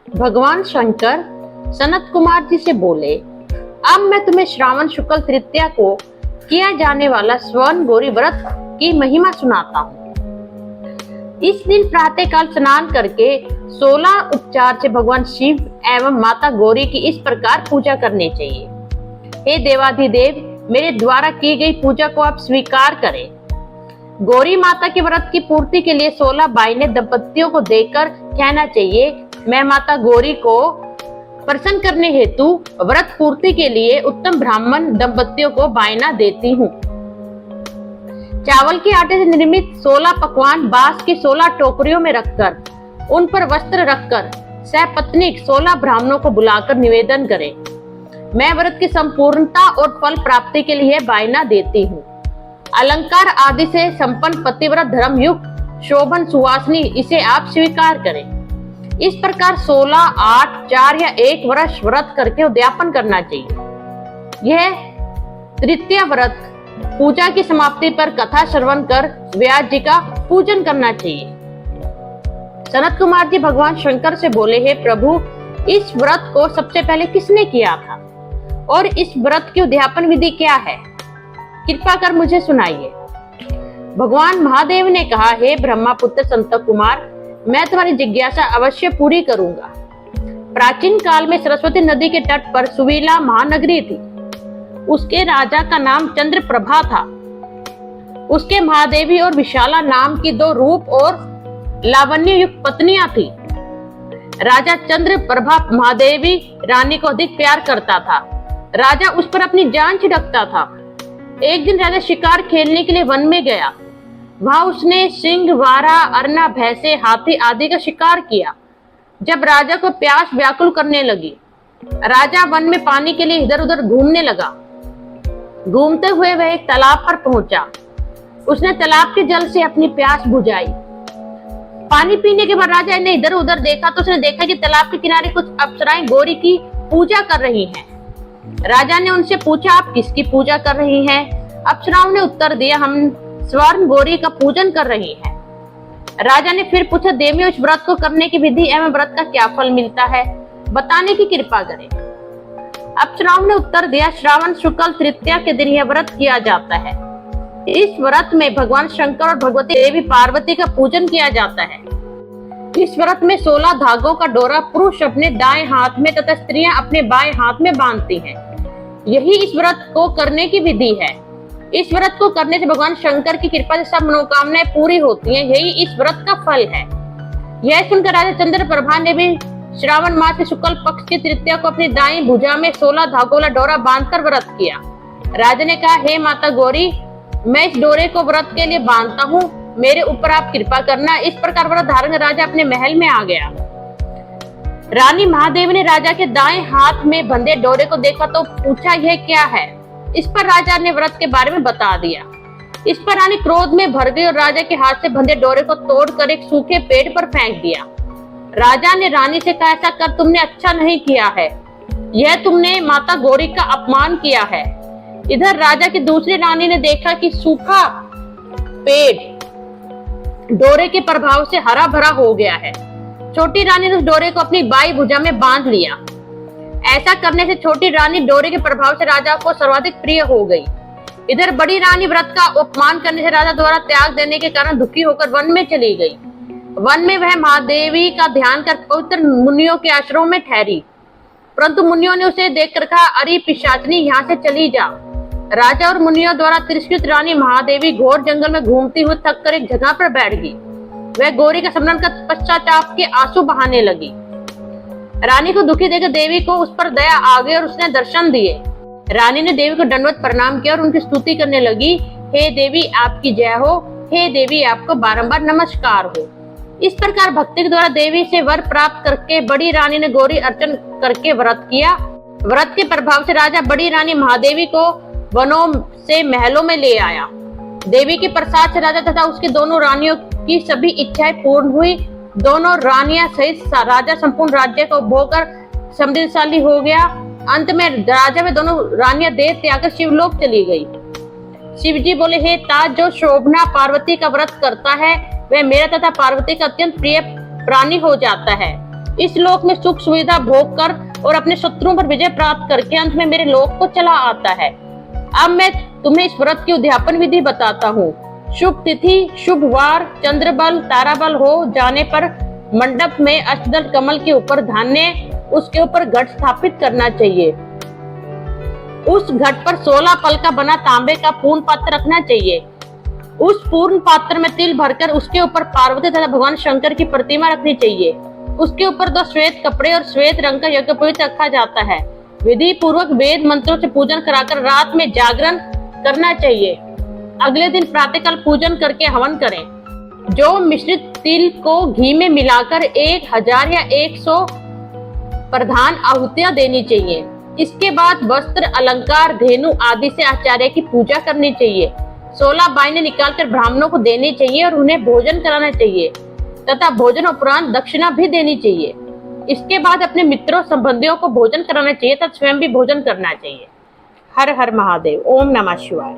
भगवान शंकर सनत कुमार जी से बोले, अब मैं तुम्हें श्रावण शुक्ल तृतीया को किया जाने वाला स्वर्ण गौरी व्रत की महिमा सुनाता हूँ। इस दिन प्रातःकाल स्नान करके 16 उपचार से भगवान शिव एवं माता गौरी की इस प्रकार पूजा करनी चाहिए। हे देवाधिदेव, मेरे द्वारा की गई पूजा को आप स्वीकार करें। गौरी माता के व्रत की पूर्ति के लिए 16 बाइने दंपतियों को देकर कहना चाहिए, मैं माता गौरी को प्रसन्न करने हेतु व्रत पूर्ति के लिए उत्तम ब्राह्मण दंपतियों को बायना देती हूँ। चावल के आटे से निर्मित 16 पकवान बांस की 16 टोकरियों में रखकर उन पर वस्त्र रखकर सपत्नीक 16 ब्राह्मणों को बुलाकर निवेदन करें, मैं व्रत की संपूर्णता और फल प्राप्ति के लिए बायना देती हूँ। अलंकार आदि से संपन्न पतिव्रत धर्म युक्त शोभन सुवासिनी इसे आप स्वीकार करें। इस प्रकार 16, 8, 4 या 1 वर्ष व्रत करके उद्यापन करना चाहिए। यह तृतीय व्रत पूजा की समाप्ति पर कथा श्रवण कर व्यास जी का पूजन करना चाहिए। सनत कुमार जी भगवान शंकर से बोले, हे प्रभु, इस व्रत को सबसे पहले किसने किया था और इस व्रत की उद्यापन विधि क्या है? कृपा कर मुझे सुनाइए। भगवान महादेव ने कहा, हे ब्रह्मा पुत्र संत कुमार, मैं तुम्हारी जिज्ञासा अवश्य पूरी करूंगा। प्राचीन काल में सरस्वती नदी के तट पर सुवीला महानगरी थी। उसके राजा का नाम चंद्रप्रभा था। उसके महादेवी और विशाला नाम की 2 रूप और लावण्य युक्त पत्नियां थी। राजा चंद्रप्रभा महादेवी रानी को अधिक प्यार करता था। राजा उस पर अपनी जान छिड़कता था। एक दिन राजा शिकार खेलने के लिए वन में गया। वहां उसने सिंह, वारा, अरना, भैंसे, हाथी आदि का शिकार किया। जब राजा को प्यास व्याकुल करने लगी, राजा वन में पानी के लिए इधर उधर घूमने लगा। घूमते हुए वह एक तालाब पर पहुंचा। उसने तालाब के जल से अपनी प्यास बुझाई। पानी पीने के बाद राजा ने इधर उधर देखा तो उसने देखा कि तालाब के किनारे कुछ अप्सराएं गौरी की पूजा कर रही हैं। राजा ने उनसे पूछा, आप किसकी पूजा कर रही हैं? अप्सराओं ने उत्तर दिया, हम स्वर्ण गौरी का पूजन कर रही हैं। राजा ने फिर पूछा, देवियों, इस व्रत को करने की विधि एवं व्रत का क्या फल मिलता है, बताने की कृपा करें। अप्सराओं ने उत्तर दिया, श्रावण शुक्ल तृतीया के दिन यह व्रत किया जाता है। इस व्रत में भगवान शंकर और भगवती देवी पार्वती का पूजन किया जाता है। इस व्रत में 16 धागों का डोरा पुरुष अपने दाएं हाथ में तथा स्त्रियां अपने बाएं हाथ में बांधती हैं। यही इस व्रत को करने की विधि है। इस व्रत को करने से भगवान शंकर की कृपा से सब मनोकामनाएं पूरी होती हैं। यही इस व्रत का फल है। यह सुनकर राजा चंद्रप्रभा ने भी श्रावण मास के शुक्ल पक्ष की तृतीया को अपनी दाईं भुजा में 16 धागों वाला डोरा बांधकर व्रत किया। राजा ने कहा, हे माता गौरी, मैं इस डोरे को व्रत के लिए बांधता हूँ, मेरे ऊपर आप कृपा करना। इस प्रकार व्रत धारण कर राजा अपने महल में आ गया। रानी महादेवी ने राजा के दाएं हाथ में बंधे डोरे को देखा तो पूछा, यह क्या है? इस पर राजा ने व्रत के बारे में बता दिया। इस पर रानी क्रोध में भर गई और राजा के हाथ से बंधे डोरे को तोड़कर एक सूखे पेड़ पर फेंक दिया। राजा ने रानी से कहा, ऐसा कर तुमने अच्छा नहीं किया है, यह तुमने माता गौरी का अपमान किया है। इधर राजा की दूसरी रानी ने देखा कि सूखा पेड़ डोरे के प्रभाव से हरा भरा हो गया है। छोटी रानी ने उस डोरे को अपनी बाई भुजा में बांध लिया। ऐसा करने से छोटी रानी डोरे के प्रभाव से राजा को सर्वाधिक प्रिय हो गई। इधर बड़ी रानी व्रत का अपमान करने से राजा द्वारा त्याग देने के कारण दुखी होकर वन में चली गई। वन में वह महादेवी का ध्यान कर पवित्र मुनियों के आश्रम में ठहरी, परंतु मुनियों ने उसे देखकर कहा, अरे पिशाचनी, यहाँ से चली जा। राजा और मुनियों द्वारा तिरस्कृत रानी महादेवी घोर जंगल में घूमती हुई थक कर एक जगह पर बैठ गई। वह गौरी का स्मरण कर पश्चाताप के आंसू बहाने लगी। रानी को दुखी देखकर देवी को उस पर दया आ गई और उसने दर्शन दिए। रानी ने देवी को दंडवत प्रणाम किया और उनकी स्तुति करने लगी, हे देवी, आपकी जय हो, हे देवी, आपको बारंबार नमस्कार हो। इस प्रकार भक्ति के द्वारा देवी से वर प्राप्त करके बड़ी रानी ने गौरी अर्चन करके व्रत किया। व्रत के प्रभाव से राजा बड़ी रानी महादेवी को वनों से महलों में ले आया। देवी के प्रसाद से राजा तथा उसकी दोनों रानियों की सभी इच्छाएं पूर्ण हुई। दोनों रानियां सहित राजा संपूर्ण राज्य को उपभोग कर समृद्धशाली हो गया। अंत में राजा में दोनों रानियां देह त्याग कर शिवलोक चली गई। शिव जी बोले, हे तात, जो शोभना पार्वती का व्रत करता है वह मेरा तथा पार्वती का अत्यंत प्रिय प्राणी हो जाता है। इस लोक में सुख सुविधा भोग कर और अपने शत्रुओं पर विजय प्राप्त करके अंत में मेरे लोक को चला आता है। अब मैं तुम्हें इस व्रत की उद्यापन विधि बताता हूँ। शुभ तिथि, शुभ वार, चंद्रबल, ताराबल हो जाने पर मंडप में अष्टदल कमल के ऊपर धान्य, उसके ऊपर घट स्थापित करना चाहिए। उस घट पर 16 पल का बना तांबे का पूर्ण पात्र रखना चाहिए। उस पूर्ण पात्र में तिल भरकर उसके ऊपर पार्वती तथा भगवान शंकर की प्रतिमा रखनी चाहिए। उसके ऊपर 2 श्वेत कपड़े और श्वेत रंग का यज्ञोपवीत रखा जाता है। विधि पूर्वक वेद मंत्रों से पूजन कराकर रात में जागरण करना चाहिए। अगले दिन प्रातःकाल पूजन करके हवन करें। जो मिश्रित तिल को घी में मिलाकर 1000 या 100 प्रधान आहुतियां देनी चाहिए। इसके बाद वस्त्र, अलंकार, धेनु आदि से आचार्य की पूजा करनी चाहिए। 16 बाइनें निकालकर ब्राह्मणों को देनी चाहिए और उन्हें भोजन कराना चाहिए तथा भोजन उपरांत दक्षिणा भी देनी चाहिए। इसके बाद अपने मित्रों संबंधियों को भोजन कराना चाहिए तथा स्वयं भी भोजन करना चाहिए। हर हर महादेव। ओम नमः शिवाय।